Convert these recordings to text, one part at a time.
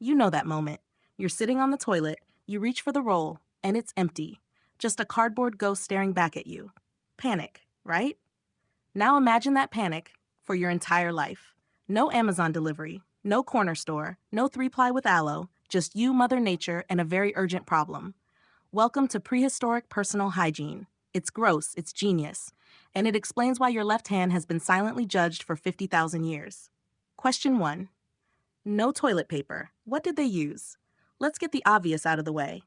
You know that moment. You're sitting on the toilet, you reach for the roll, and it's empty. Just a cardboard ghost staring back at you. Panic, right? Now imagine that panic for your entire life. No Amazon delivery, no corner store, no 3-ply with aloe, just you, Mother Nature, and a very urgent problem. Welcome to Prehistoric Personal Hygiene. It's gross, it's genius, and it explains why your left hand has been silently judged for 50,000 years. Question 1. No toilet paper. What did they use? Let's get the obvious out of the way.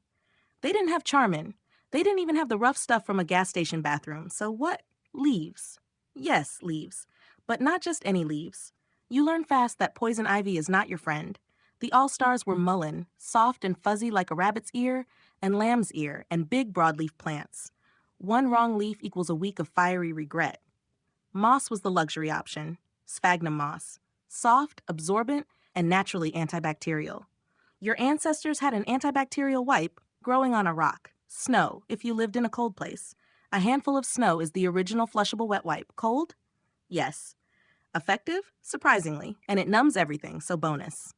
They didn't have Charmin. They didn't even have the rough stuff from a gas station bathroom. So what? Leaves. Yes, leaves. But not just any leaves. You learn fast that poison ivy is not your friend. The all-stars were mullein, soft and fuzzy like a rabbit's ear, and lamb's ear, and big broadleaf plants. One wrong leaf equals a week of fiery regret. Moss was the luxury option. Sphagnum moss. Soft, absorbent, and naturally antibacterial. Your ancestors had an antibacterial wipe growing on a rock. Snow, if you lived in a cold place. A handful of snow is the original flushable wet wipe. Cold? Yes. Effective? Surprisingly. And it numbs everything, so bonus.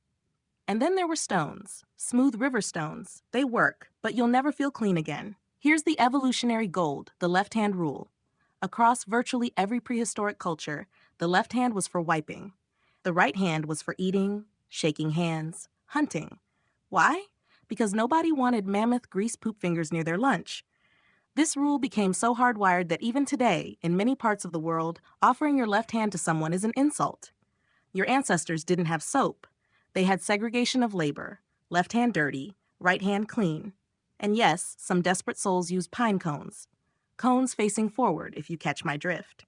And then there were stones. Smooth river stones. They work, but you'll never feel clean again. Here's the evolutionary gold, the left-hand rule. Across virtually every prehistoric culture, the left hand was for wiping. The right hand was for eating, shaking hands, hunting. Why? Because nobody wanted mammoth grease poop fingers near their lunch. This rule became so hardwired that even today, in many parts of the world, offering your left hand to someone is an insult. Your ancestors didn't have soap. They had segregation of labor, left hand dirty, right hand clean. And yes, some desperate souls used pine cones. Cones facing forward, if you catch my drift.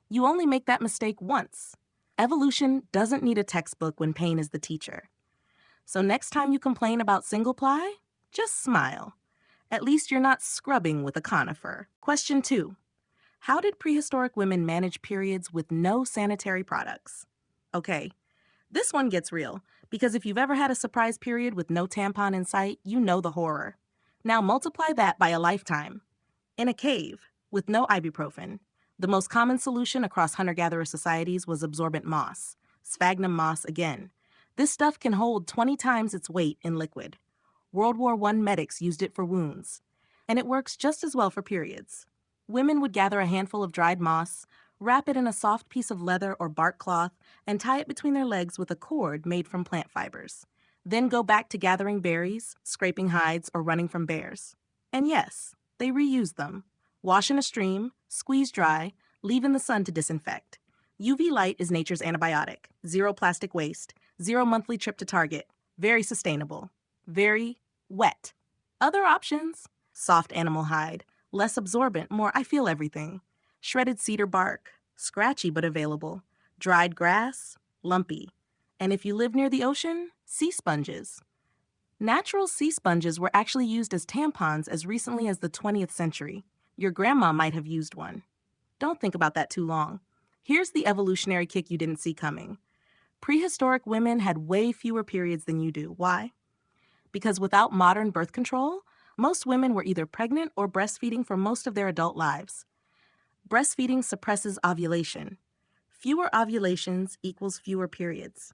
You only make that mistake once. Evolution doesn't need a textbook when pain is the teacher. So next time you complain about single ply, just smile. At least you're not scrubbing with a conifer. Question 2. How did prehistoric women manage periods with no sanitary products? Okay, this one gets real, because if you've ever had a surprise period with no tampon in sight, you know the horror. Now multiply that by a lifetime. In a cave, with no ibuprofen, the most common solution across hunter-gatherer societies was absorbent moss. Sphagnum moss again. This stuff can hold 20 times its weight in liquid. World War I medics used it for wounds. And it works just as well for periods. Women would gather a handful of dried moss, wrap it in a soft piece of leather or bark cloth, and tie it between their legs with a cord made from plant fibers. Then go back to gathering berries, scraping hides, or running from bears. And yes, they reuse them. Wash in a stream, squeeze dry, leave in the sun to disinfect. UV light is nature's antibiotic. Zero plastic waste. Zero monthly trip to Target. Very sustainable. Very wet. Other options? Soft animal hide. Less absorbent, more I feel everything. Shredded cedar bark. Scratchy but available. Dried grass. Lumpy. And if you live near the ocean, sea sponges. Natural sea sponges were actually used as tampons as recently as the 20th century. Your grandma might have used one. Don't think about that too long. Here's the evolutionary kick you didn't see coming. Prehistoric women had way fewer periods than you do. Why? Because without modern birth control, most women were either pregnant or breastfeeding for most of their adult lives. Breastfeeding suppresses ovulation. Fewer ovulations equals fewer periods.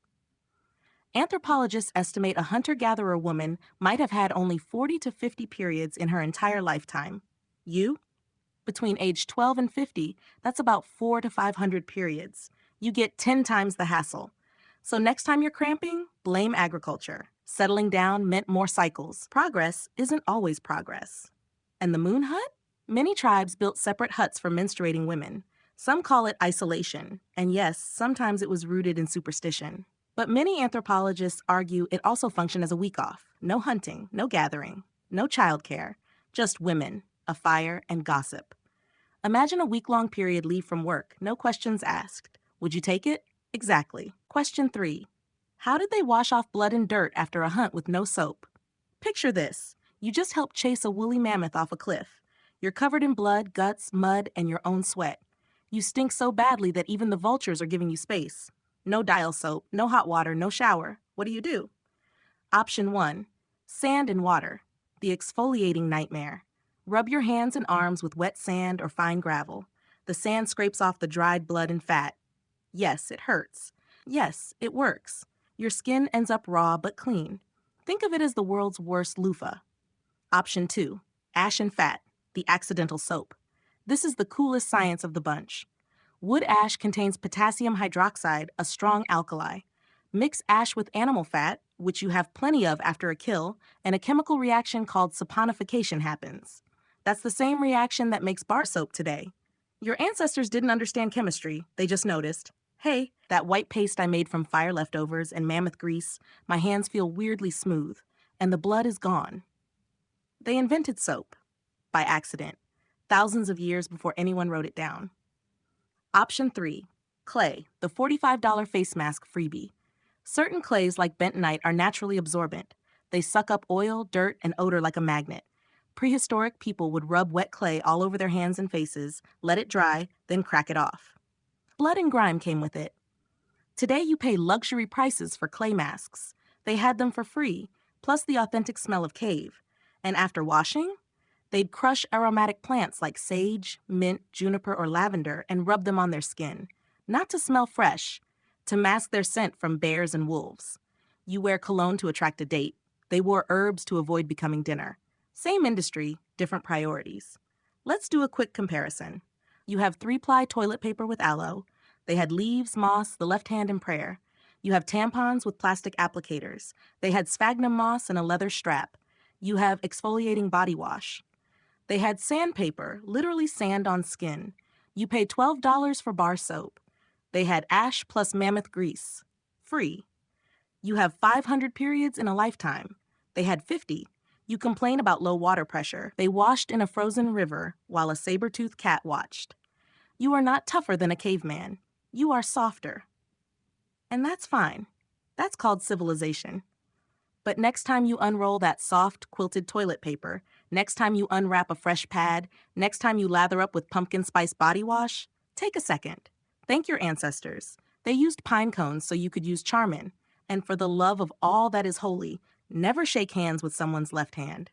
Anthropologists estimate a hunter-gatherer woman might have had only 40 to 50 periods in her entire lifetime. You? Between age 12 and 50, that's about 400 to 500 periods. You get 10 times the hassle. So next time you're cramping, blame agriculture. Settling down meant more cycles. Progress isn't always progress. And the moon hut? Many tribes built separate huts for menstruating women. Some call it isolation. And yes, sometimes it was rooted in superstition. But many anthropologists argue it also functioned as a week off. No hunting, no gathering, no childcare, just women, a fire, and gossip. Imagine a week-long period leave from work, no questions asked. Would you take it? Exactly. Question 3. How did they wash off blood and dirt after a hunt with no soap? Picture this. You just helped chase a woolly mammoth off a cliff. You're covered in blood, guts, mud, and your own sweat. You stink so badly that even the vultures are giving you space. No dial soap, no hot water, no shower. What do? Option 1. Sand and water. The exfoliating nightmare. Rub your hands and arms with wet sand or fine gravel. The sand scrapes off the dried blood and fat. Yes, it hurts. Yes, it works. Your skin ends up raw but clean. Think of it as the world's worst loofah. Option 2, ash and fat, the accidental soap. This is the coolest science of the bunch. Wood ash contains potassium hydroxide, a strong alkali. Mix ash with animal fat, which you have plenty of after a kill, and a chemical reaction called saponification happens. That's the same reaction that makes bar soap today. Your ancestors didn't understand chemistry, they just noticed, hey, that white paste I made from fire leftovers and mammoth grease, my hands feel weirdly smooth, and the blood is gone. They invented soap, by accident, thousands of years before anyone wrote it down. Option 3, clay, the $45 face mask freebie. Certain clays like bentonite are naturally absorbent. They suck up oil, dirt, and odor like a magnet. Prehistoric people would rub wet clay all over their hands and faces, let it dry, then crack it off. Blood and grime came with it. Today you pay luxury prices for clay masks. They had them for free, plus the authentic smell of cave. And after washing, they'd crush aromatic plants like sage, mint, juniper, or lavender and rub them on their skin. Not to smell fresh, to mask their scent from bears and wolves. You wear cologne to attract a date. They wore herbs to avoid becoming dinner. Same industry, different priorities. Let's do a quick comparison. You have 3-ply toilet paper with aloe. They had leaves, moss, the left hand, and prayer. You have tampons with plastic applicators. They had sphagnum moss and a leather strap. You have exfoliating body wash. They had sandpaper, literally sand on skin. You pay $12 for bar soap. They had ash plus mammoth grease. Free. You have 500 periods in a lifetime. They had 50. You complain about low water pressure. They washed in a frozen river while a saber-toothed cat watched. You are not tougher than a caveman. You are softer. And that's fine. That's called civilization. But next time you unroll that soft, quilted toilet paper, next time you unwrap a fresh pad, next time you lather up with pumpkin spice body wash, take a second. Thank your ancestors. They used pine cones so you could use Charmin. And for the love of all that is holy, never shake hands with someone's left hand.